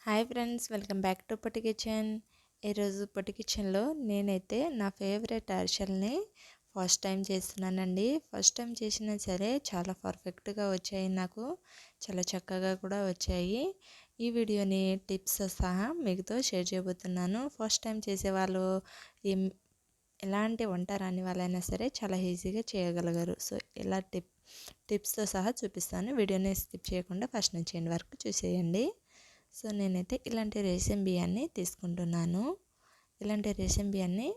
Hi friends, welcome back to Potti kitchen. ఈరోజు పొట్టి కిచెన్లో నేనైతే నా ఫేవరెట్ అరిసెల్ని ఫస్ట్ టైం చేస్తున్నానండి. ఫస్ట్ టైం చేసినా సరే చాలా పర్ఫెక్ట్గా వచ్చాయి, నాకు చాలా చక్కగా కూడా వచ్చాయి. ఈ వీడియోని టిప్స్ సహా మీతో షేర్ చేయబోతున్నాను. ఫస్ట్ టైం చేసేవాళ్ళు ఎలాంటి వంట రాని వాళ్ళైనా సరే చాలా ఈజీగా చేయగలగరు. సో ఇలా టిప్స్తో సహా చూపిస్తాను. వీడియోని స్కిప్ చేయకుండా ఫస్ట్ నుంచి ఎండ్ వరకు చూసేయండి. సో నేనైతే ఇలాంటి రేషన్ బియ్యాన్ని తీసుకుంటున్నాను. ఇలాంటి రేషన్ బియ్యాన్ని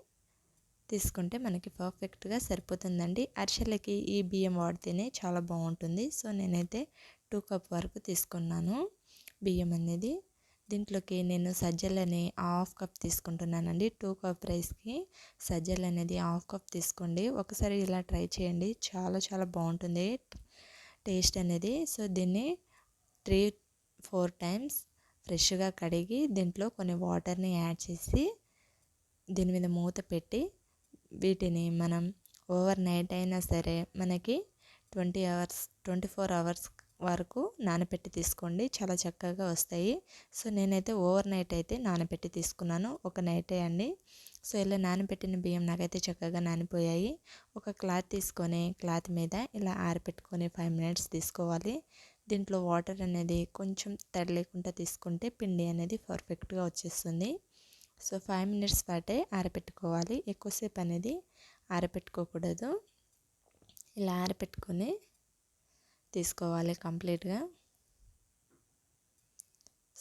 తీసుకుంటే మనకి పర్ఫెక్ట్గా సరిపోతుందండి. అరిసెలకి ఈ బియ్యం వాడితేనే చాలా బాగుంటుంది. సో నేనైతే 2 కప్ వరకు తీసుకున్నాను బియ్యం అనేది. దీంట్లోకి నేను సజ్జలని హాఫ్ కప్ తీసుకుంటున్నానండి. 2 కప్ రైస్కి సజ్జలు అనేది హాఫ్ కప్ తీసుకోండి. ఒకసారి ఇలా ట్రై చేయండి, చాలా చాలా బాగుంటుంది టేస్ట్ అనేది. సో దీన్ని 3-4 టైమ్స్ ఫ్రెష్గా కడిగి దీంట్లో కొన్ని వాటర్ని యాడ్ చేసి దీని మీద మూత పెట్టి వీటిని మనం ఓవర్ నైట్ అయినా సరే మనకి 24 అవర్స్ వరకు నానబెట్టి తీసుకోండి, చాలా చక్కగా వస్తాయి. సో నేనైతే ఓవర్ నైట్ అయితే నానబెట్టి తీసుకున్నాను, ఒక నైటే అండి. సో ఇలా నానబెట్టిన బియ్యం నాకైతే చక్కగా నానిపోయాయి. ఒక క్లాత్ తీసుకొని క్లాత్ మీద ఇలా ఆరబెట్టుకొని 5 మినిట్స్ తీసుకోవాలి. దీంట్లో వాటర్ అనేది కొంచెం తడి లేకుండా తీసుకుంటే పిండి అనేది పర్ఫెక్ట్గా వచ్చేస్తుంది. సో 5 మినిట్స్ పాటే ఆరబెట్టుకోవాలి, ఎక్కువసేపు అనేది ఆరబెట్టుకోకూడదు. ఇలా ఆరబెట్టుకొని తీసుకోవాలి కంప్లీట్గా.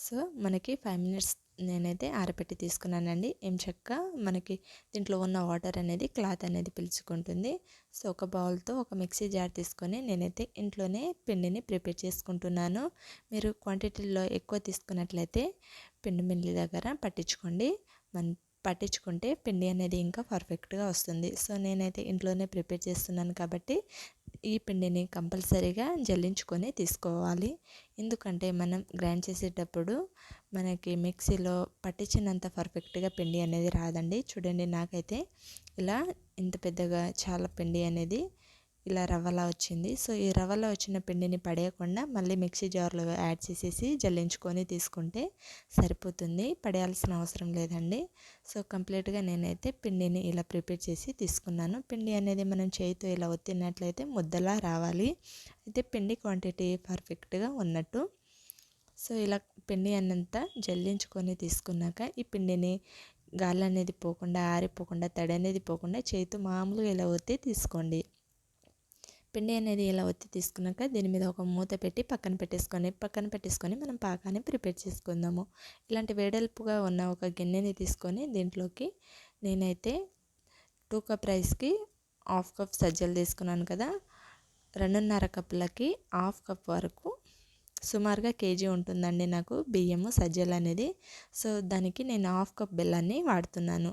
సో మనకి 5 మినిట్స్ నేనైతే ఆరబెట్టి తీసుకున్నానండి. చక్కగా మనకి దీంట్లో ఉన్న వాటర్ అనేది క్లాత్ అనేది పీల్చుకుంటుంది. సో ఒక బౌల్తో ఒక మిక్సీ జార్ తీసుకొని నేనైతే ఇంట్లోనే పిండిని ప్రిపేర్ చేసుకుంటున్నాను. మీరు క్వాంటిటీలో ఎక్కువ తీసుకున్నట్లయితే పిండి మిల్లి దగ్గర పట్టించుకుంటే పిండి అనేది ఇంకా పర్ఫెక్ట్గా వస్తుంది. సో నేనైతే ఇంట్లోనే ప్రిపేర్ చేస్తున్నాను కాబట్టి ఈ పిండిని కంపల్సరీగా జల్లించుకొని తీసుకోవాలి. ఎందుకంటే మనం గ్రైండ్ చేసేటప్పుడు మనకి మిక్సీలో పట్టించినంత పర్ఫెక్ట్గా పిండి అనేది రాదండి. చూడండి, నాకైతే ఇలా ఇంత పెద్దగా చాలా పిండి అనేది ఇలా రవ్వలా వచ్చింది. సో ఈ రవ్వలో వచ్చిన పిండిని పడేయకుండా మళ్ళీ మిక్సీ జార్లో యాడ్ చేసేసి జల్లించుకొని తీసుకుంటే సరిపోతుంది, పడేయాల్సిన అవసరం లేదండి. సో కంప్లీట్గా నేనైతే పిండిని ఇలా ప్రిపేర్ చేసి తీసుకున్నాను. పిండి అనేది మనం చేతితో ఇలా ఒత్తినట్లయితే ముద్దలా రావాలి, అయితే పిండి క్వాంటిటీ పర్ఫెక్ట్గా ఉన్నట్టు. సో ఇలా పిండి అన్నంతా జల్లించుకొని తీసుకున్నాక ఈ పిండిని గాలి అనేది పోకుండా, ఆరిపోకుండా, తడి అనేది పోకుండా చేతితో మామూలుగా ఇలా ఒత్తి తీసుకోండి. పిండి అనేది ఇలా ఒత్తి తీసుకున్నాక దీని మీద ఒక మూత పెట్టి పక్కన పెట్టేసుకొని మనం పాకాన్ని ప్రిపేర్ చేసుకుందాము. ఇలాంటి వెడల్పుగా ఉన్న ఒక గిన్నెని తీసుకొని దీంట్లోకి నేనైతే 2 కప్ రైస్కి హాఫ్ కప్ సజ్జలు తీసుకున్నాను కదా, 2.5 కప్పులకి హాఫ్ కప్ వరకు సుమారుగా కేజీ ఉంటుందండి నాకు బియ్యము సజ్జలు అనేది. సో దానికి నేను హాఫ్ కప్ బెల్లాన్ని వాడుతున్నాను.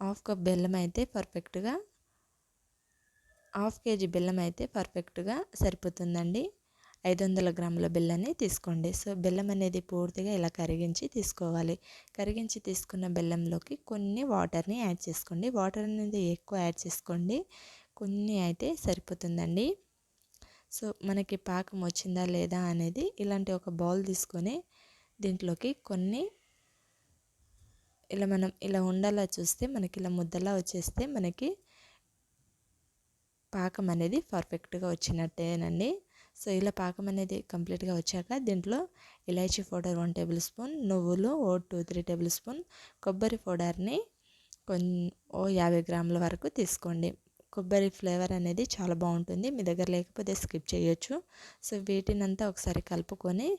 హాఫ్ కప్ బెల్లం అయితే పర్ఫెక్ట్గా, హాఫ్ కేజీ బెల్లం అయితే పర్ఫెక్ట్గా సరిపోతుందండి. 500 గ్రాముల బెల్లాన్ని తీసుకోండి. సో బెల్లం అనేది పూర్తిగా ఇలా కరిగించి తీసుకోవాలి. కరిగించి తీసుకున్న బెల్లంలోకి కొన్ని వాటర్ని యాడ్ చేసుకోండి. వాటర్ అనేది ఎక్కువ యాడ్ చేసుకోండి, కొన్ని అయితే సరిపోతుందండి. సో మనకి పాకం వచ్చిందా లేదా అనేది ఇలాంటి ఒక బౌల్ తీసుకొని దీంట్లోకి కొన్ని మనం ఇలా ఉండలా చూస్తే మనకి ఇలా ముద్దలా వచ్చేస్తే మనకి పాకం అనేది పర్ఫెక్ట్గా వచ్చినట్టేనండి. సో ఇలా పాకం అనేది కంప్లీట్గా వచ్చాక దీంట్లో ఇలాచీ పౌడర్ 1 టేబుల్ స్పూన్, నువ్వులు 2-3 టేబుల్ స్పూన్, కొబ్బరి పౌడర్ని 50 గ్రాముల వరకు తీసుకోండి. కొబ్బరి ఫ్లేవర్ అనేది చాలా బాగుంటుంది, మీ దగ్గర లేకపోతే స్కిప్ చేయొచ్చు. సో వీటినంతా ఒకసారి కలుపుకొని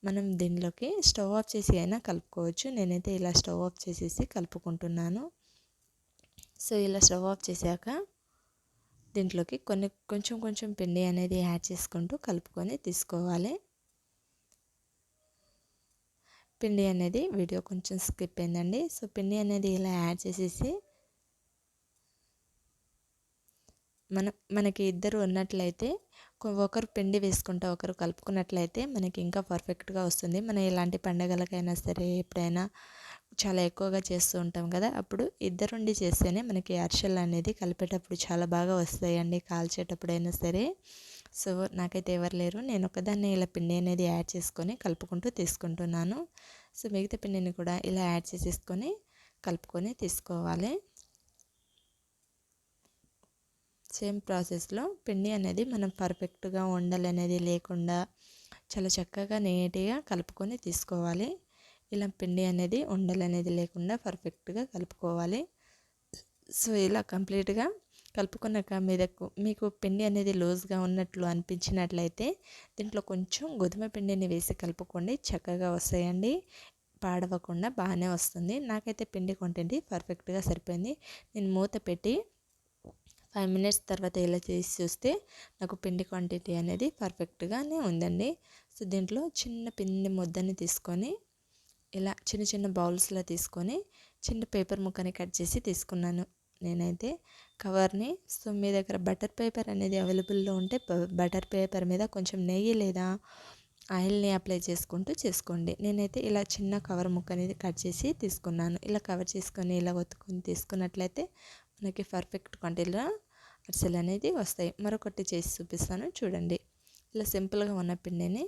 మనం దీనిలోకి స్టవ్ ఆఫ్ చేసి అయినా కలుపుకోవచ్చు. నేనైతే ఇలా స్టవ్ ఆఫ్ చేసేసి కలుపుకుంటున్నాను. సో ఇలా స్టవ్ ఆఫ్ చేశాక దీంట్లోకి కొంచెం పిండి అనేది యాడ్ చేసుకుంటూ కలుపుకొని తీసుకోవాలి. పిండి అనేది వీడియో కొంచెం స్కిప్ అయిందండి. సో పిండి అనేది ఇలా యాడ్ చేసేసి మనకి ఇద్దరు ఉన్నట్లయితే ఒకరు పిండి వేసుకుంటా ఒకరు కలుపుకున్నట్లయితే మనకి ఇంకా పర్ఫెక్ట్గా వస్తుంది. మనం ఎలాంటి పండగలకైనా సరే ఎప్పుడైనా చాలా ఎక్కువగా చేస్తూ ఉంటాం కదా, అప్పుడు ఇద్దరుండి చేస్తేనే మనకి అరిసెలు అనేది కలిపేటప్పుడు చాలా బాగా వస్తాయండి, కాల్చేటప్పుడైనా సరే. సో నాకైతే ఎవరు లేరు, నేను ఒకదాన్ని ఇలా పిండి అనేది యాడ్ చేసుకొని కలుపుకుంటూ తీసుకుంటున్నాను. సో మిగతా పిండిని కూడా ఇలా యాడ్ చేసేసుకొని కలుపుకొని తీసుకోవాలి. సేమ్ ప్రాసెస్లో పిండి అనేది మనం పర్ఫెక్ట్గా ఉండాలనేది లేకుండా చాలా చక్కగా నీట్గా కలుపుకొని తీసుకోవాలి. ఇలా పిండి అనేది ఉండలనేది లేకుండా పర్ఫెక్ట్గా కలుపుకోవాలి. సో ఇలా కంప్లీట్గా కలుపుకున్నాక మీకు పిండి అనేది లూజ్గా ఉన్నట్లు అనిపించినట్లయితే దీంట్లో కొంచెం గోధుమ పిండిని వేసి కలుపుకోండి, చక్కగా వస్తాయండి. పాడవకుండా బాగానే వస్తుంది. నాకైతే పిండి క్వాంటిటీ పర్ఫెక్ట్గా సరిపోయింది. నేను మూత పెట్టి 5 మినిట్స్ తర్వాత ఇలా చేసి చూస్తే నాకు పిండి క్వాంటిటీ అనేది పర్ఫెక్ట్గానే ఉందండి. సో దీంట్లో చిన్న పిండి ముద్దని తీసుకొని ఇలా చిన్న చిన్న బౌల్స్లో తీసుకొని చిన్న పేపర్ ముక్కని కట్ చేసి తీసుకున్నాను నేనైతే కవర్ని. సో మీ దగ్గర బటర్ పేపర్ అనేది అవైలబుల్లో ఉంటే బటర్ పేపర్ మీద కొంచెం నెయ్యి లేదా ఆయిల్ని అప్లై చేసుకుంటూ చేసుకోండి. నేనైతే ఇలా చిన్న కవర్ ముక్క అనేది కట్ చేసి తీసుకున్నాను. ఇలా కవర్ చేసుకొని ఇలా ఒత్తుకొని తీసుకున్నట్లయితే మనకి పర్ఫెక్ట్ క్వాంటిటీలో అరిసెలు అనేది వస్తాయి. మరొకటి చేసి చూపిస్తాను చూడండి. ఇలా సింపుల్గా ఉన్న పిండిని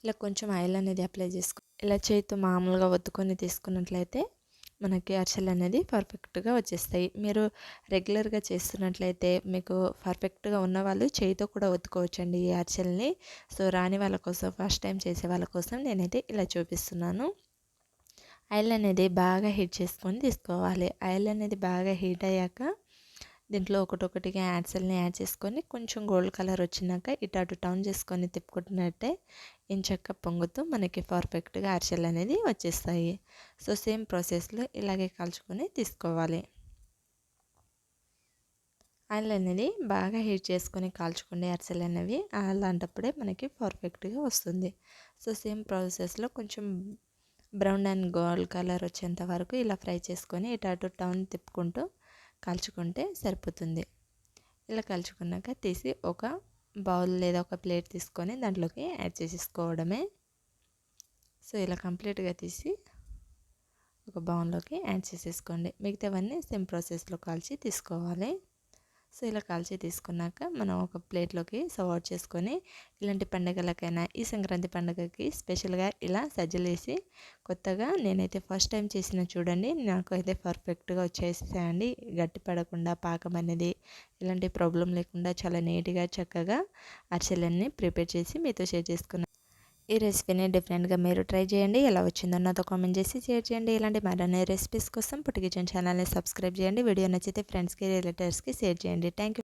ఇలా కొంచెం ఆయిల్ అనేది అప్లై చేసుకొని ఇలా చేతితో మామూలుగా ఒత్తుకొని తీసుకున్నట్లయితే మనకి అరిసెలు అనేది పర్ఫెక్ట్గా వచ్చేస్తాయి. మీరు రెగ్యులర్గా చేస్తున్నట్లయితే మీకు పర్ఫెక్ట్గా ఉన్న వాళ్ళు చేతితో కూడా ఒత్తుకోవచ్చండి ఈ అరిసెల్ని. సో రాని వాళ్ళ కోసం, ఫస్ట్ టైం చేసే వాళ్ళ కోసం నేనైతే ఇలా చూపిస్తున్నాను. ఆయిల్ అనేది బాగా హీట్ చేసుకొని తీసుకోవాలి. ఆయిల్ అనేది బాగా హీట్ అయ్యాక దీంట్లో ఒకటొకటిగా అరిసెల్ని యాడ్ చేసుకొని కొంచెం గోల్డ్ కలర్ వచ్చినాక ఇటు అటు టర్న్ చేసుకొని తిప్పుకుంటున్నట్టే ఇంచక్క పొంగుతూ మనకి పర్ఫెక్ట్గా అరిసెలు అనేది వచ్చేస్తాయి. సో సేమ్ ప్రాసెస్లో ఇలాగే కాల్చుకొని తీసుకోవాలి. ఆయిల్ అనేది బాగా హీట్ చేసుకొని కాల్చుకోండి అరిసెలు అనేవి. అలాంటప్పుడే మనకి పర్ఫెక్ట్గా వస్తుంది. సో సేమ్ ప్రాసెస్లో కొంచెం బ్రౌన్ అండ్ గోల్డ్ కలర్ వచ్చేంత వరకు ఇలా ఫ్రై చేసుకొని ఇటు అటు టర్న్ తిప్పుకుంటూ కాల్చుకుంటే సరిపోతుంది. ఇలా కాల్చుకున్నాక తీసి ఒక బౌల్ లేదా ఒక ప్లేట్ తీసుకొని దాంట్లోకి యాడ్ చేసేసుకోవడమే. సో ఇలా కంప్లీట్గా తీసి ఒక బౌల్లోకి యాడ్ చేసేసుకోండి. మిగతావన్నీ సేమ్ ప్రాసెస్లో కాల్చి తీసుకోవాలి. సో ఇలా కాల్చి తీసుకున్నాక మనం ఒక ప్లేట్లోకి సర్వ్ అవుట్ చేసుకొని ఇలాంటి పండుగలకైనా ఈ సంక్రాంతి పండుగకి స్పెషల్గా ఇలా సజ్జలు వేసి కొత్తగా నేనైతే ఫస్ట్ టైం చేసిన చూడండి, నాకు అయితే పర్ఫెక్ట్గా వచ్చేసాయండి. గట్టి పడకుండా పాకం అనేది ఎలాంటి ప్రాబ్లం లేకుండా చాలా నీట్గా చక్కగా అరిసెలన్నీ ప్రిపేర్ చేసి మీతో షేర్ చేసుకున్నాను. ఈ రెసిపీని డిఫరెంట్గా మీరు ట్రై చేయండి. ఎలా వచ్చిందో నాతో కామెంట్ చేసి షేర్ చేయండి. ఇలాంటి మరిన్ని రెసిపీస్ కోసం పుట్టి కిచెన్ ఛానల్ని సబ్స్క్రైబ్ చేయండి. వీడియో నచ్చితే ఫ్రెండ్స్కి, రిలేటివ్స్కి షేర్ చేయండి. Thank you.